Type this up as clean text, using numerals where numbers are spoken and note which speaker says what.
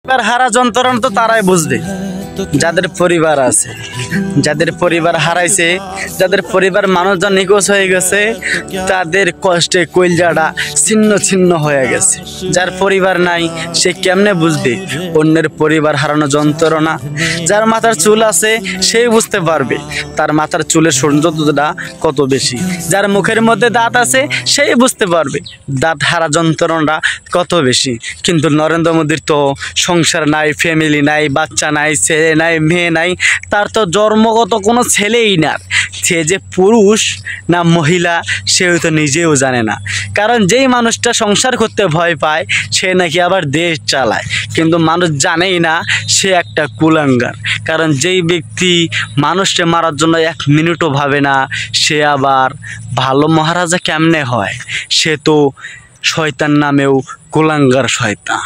Speaker 1: এবার হারা যন্ত্রণা তো তারাই বুঝবে যাদের পরিবার আছে, যাদের পরিবার হারাইছে, যাদের পরিবার মানুষজন নিখোঁজ হয়ে গেছে, তাদের কষ্টে কইলজাটা ছিন্ন ছিন্ন হয়ে গেছে। যার পরিবার নাই সে কেমনে বুঝবে অন্যের পরিবার হারানো যন্ত্রণা? যার মাথার চুল আছে সেই বুঝতে পারবে তার মাথার চুলের সৌন্দর্যটা কত বেশি। যার মুখের মধ্যে দাঁত আছে সেই বুঝতে পারবে দাঁত হারা যন্ত্রণাটা কত বেশি। কিন্তু নরেন্দ্র মোদীর তো সংসার নাই, ফ্যামিলি নাই, বাচ্চা নাই, ছেলে নাই, মেয়ে নাই, তার তো জন্মগত কোনো ছেলেই না। সে যে পুরুষ না মহিলা সেও তো নিজেও জানে না। কারণ যেই মানুষটা সংসার করতে ভয় পায় সে নাকি আবার দেশ চালায়, কিন্তু মানুষ জানেই না সে একটা কুলাঙ্গার। কারণ যেই ব্যক্তি মানুষকে মারার জন্য এক মিনিটও ভাবে না সে আবার ভালো মহারাজা কেমনে হয়? সে তো শয়তান নামেও কুলাঙ্গার শয়তান।